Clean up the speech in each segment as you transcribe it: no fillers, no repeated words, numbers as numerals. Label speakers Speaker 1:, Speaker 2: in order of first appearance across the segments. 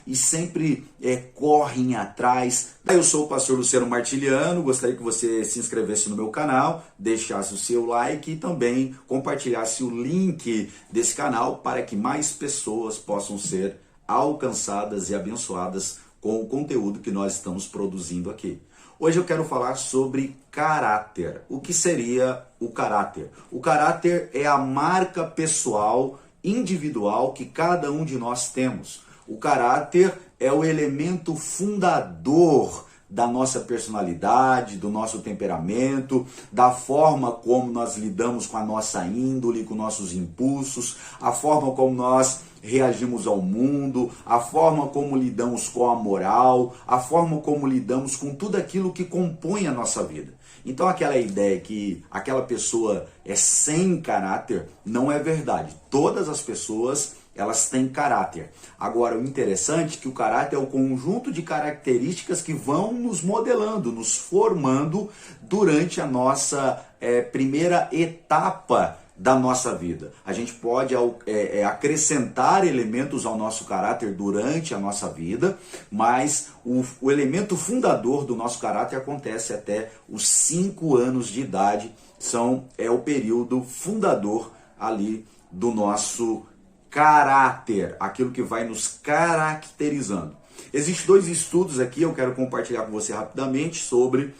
Speaker 1: e sempre correm atrás. Eu sou o pastor Luciano Martiliano, gostaria que você se inscrevesse no meu canal, deixasse o seu like e também compartilhasse o link desse canal para que mais pessoas possam ser alcançadas e abençoadas com o conteúdo que nós estamos produzindo aqui. Hoje eu quero falar sobre caráter. O que seria o caráter? O caráter é a marca pessoal, individual que cada um de nós temos. O caráter é o elemento fundador da nossa personalidade, do nosso temperamento, da forma como nós lidamos com a nossa índole, com nossos impulsos, a forma como nós reagimos ao mundo, a forma como lidamos com a moral, a forma como lidamos com tudo aquilo que compõe a nossa vida. Então aquela ideia que aquela pessoa é sem caráter não é verdade. Todas as pessoas, elas têm caráter. Agora, o interessante é que o caráter é o conjunto de características que vão nos modelando, nos formando durante a nossa primeira etapa da nossa vida. A gente pode acrescentar elementos ao nosso caráter durante a nossa vida, mas o elemento fundador do nosso caráter acontece até os 5 anos de idade. É o período fundador ali do nosso caráter, aquilo que vai nos caracterizando. Existem 2 estudos aqui, eu quero compartilhar com você rapidamente sobre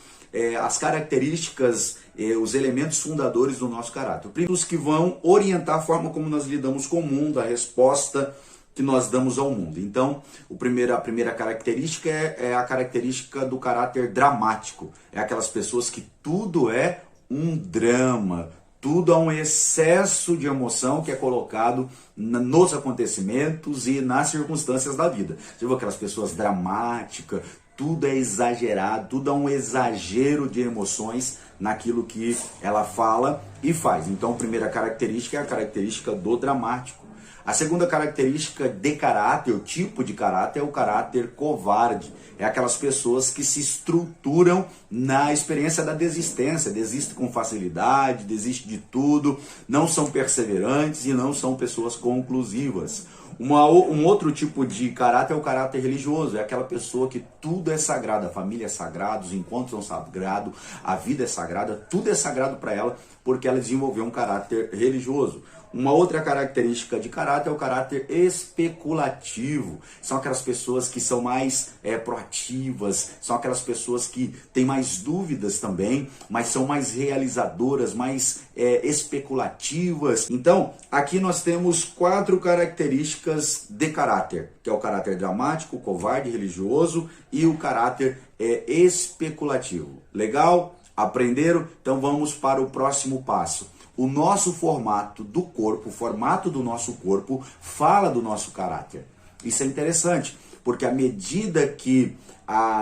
Speaker 1: as características, os elementos fundadores do nosso caráter. Os que vão orientar a forma como nós lidamos com o mundo, a resposta que nós damos ao mundo. Então, a primeira característica é a característica do caráter dramático. É aquelas pessoas que tudo é um drama, tudo é um excesso de emoção que é colocado nos acontecimentos e nas circunstâncias da vida. Você viu aquelas pessoas dramáticas, tudo é exagerado, tudo é um exagero de emoções naquilo que ela fala e faz. Então, a primeira característica é a característica do dramático. A segunda característica de caráter, o tipo de caráter, é o caráter covarde. É aquelas pessoas que se estruturam na experiência da desistência, desistem com facilidade, desistem de tudo, não são perseverantes e não são pessoas conclusivas. Um outro tipo de caráter é o caráter religioso, é aquela pessoa que tudo é sagrado, a família é sagrada, os encontros são sagrados, a vida é sagrada, tudo é sagrado para ela, porque ela desenvolveu um caráter religioso. Uma outra característica de caráter é o caráter especulativo. São aquelas pessoas que são mais proativas, são aquelas pessoas que têm mais dúvidas também, mas são mais realizadoras, mais especulativas. Então, aqui nós temos 4 características de caráter, que é o caráter dramático, covarde, religioso e o caráter especulativo. Legal? Aprenderam? Então vamos para o próximo passo. O nosso formato do corpo, o formato do nosso corpo fala do nosso caráter. Isso é interessante, porque à medida que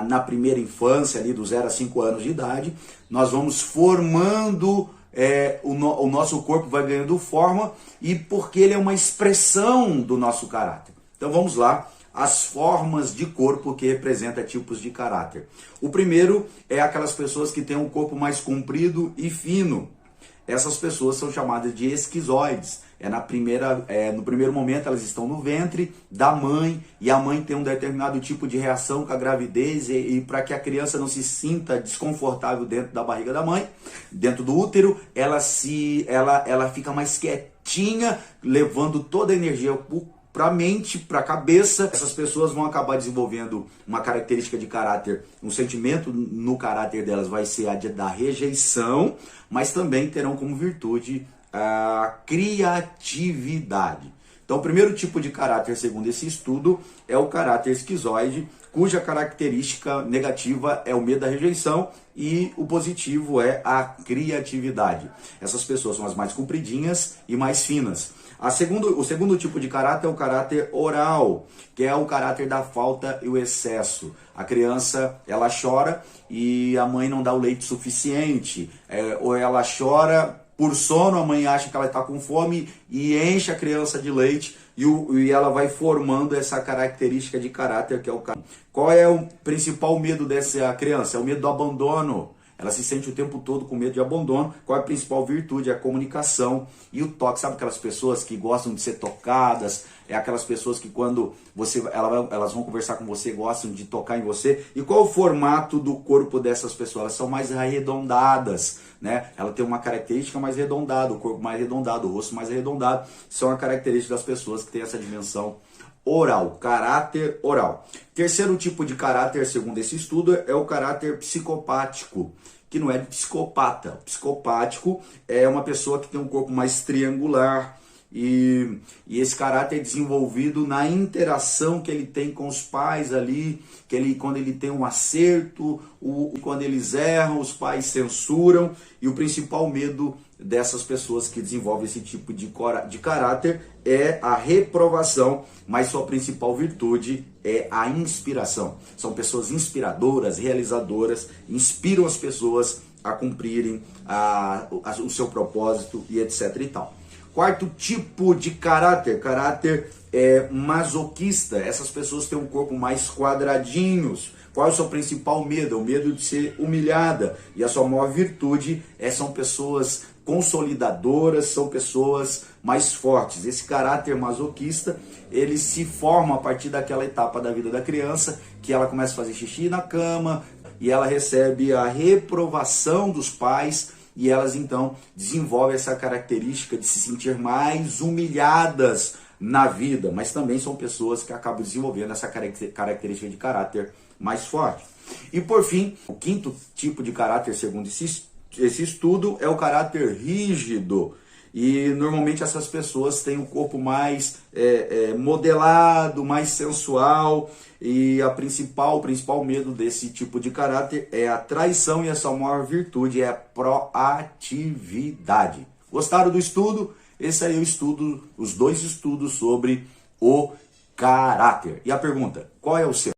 Speaker 1: na primeira infância, ali do 0 a 5 anos de idade, nós vamos formando, o nosso corpo vai ganhando forma, e porque ele é uma expressão do nosso caráter. Então vamos lá. As formas de corpo que representam tipos de caráter. O primeiro é aquelas pessoas que têm um corpo mais comprido e fino. Essas pessoas são chamadas de esquizoides. No primeiro momento elas estão no ventre da mãe e a mãe tem um determinado tipo de reação com a gravidez e para que a criança não se sinta desconfortável dentro da barriga da mãe, dentro do útero, ela fica mais quietinha, levando toda a energia para a mente, para a cabeça. Essas pessoas vão acabar desenvolvendo uma característica de caráter, um sentimento no caráter delas vai ser a da rejeição, mas também terão como virtude a criatividade. Então, o primeiro tipo de caráter, segundo esse estudo, é o caráter esquizoide, cuja característica negativa é o medo da rejeição e o positivo é a criatividade. Essas pessoas são as mais compridinhas e mais finas. O segundo tipo de caráter é o caráter oral, que é o caráter da falta e o excesso. A criança, ela chora e a mãe não dá o leite suficiente, ou ela chora por sono, a mãe acha que ela está com fome e enche a criança de leite e ela vai formando essa característica de caráter que é o caráter. Qual é o principal medo dessa criança? É o medo do abandono. Ela se sente o tempo todo com medo de abandono. Qual é a principal virtude? É a comunicação e o toque. Sabe aquelas pessoas que gostam de ser tocadas? É aquelas pessoas que quando elas vão conversar com você, gostam de tocar em você. E qual o formato do corpo dessas pessoas? Elas são mais arredondadas, né? Ela tem uma característica mais arredondada, o corpo mais arredondado, o rosto mais arredondado. São a característica das pessoas que têm essa dimensão oral, caráter oral. Terceiro tipo de caráter, segundo esse estudo, é o caráter psicopático, que não é de psicopata. O psicopático é uma pessoa que tem um corpo mais triangular, e esse caráter é desenvolvido na interação que ele tem com os pais ali, quando ele tem um acerto, quando eles erram, os pais censuram, e o principal medo dessas pessoas que desenvolvem esse tipo de caráter é a reprovação, mas sua principal virtude é a inspiração. São pessoas inspiradoras, realizadoras, inspiram as pessoas a cumprirem o seu propósito e etc e tal. Quarto tipo de caráter masoquista. Essas pessoas têm um corpo mais quadradinhos. Qual é o seu principal medo? É o medo de ser humilhada. E a sua maior virtude são pessoas consolidadoras, são pessoas mais fortes. Esse caráter masoquista, ele se forma a partir daquela etapa da vida da criança, que ela começa a fazer xixi na cama, e ela recebe a reprovação dos pais, e elas então desenvolvem essa característica de se sentir mais humilhadas na vida, mas também são pessoas que acabam desenvolvendo essa característica de caráter mais forte. E por fim, o quinto tipo de caráter, segundo esse estudo, é o caráter rígido. E normalmente essas pessoas têm um corpo mais modelado, mais sensual, e o principal medo desse tipo de caráter é a traição, e a sua maior virtude é a proatividade. Gostaram do estudo? Esse aí é o estudo, os dois estudos sobre o caráter. E a pergunta, qual é o seu?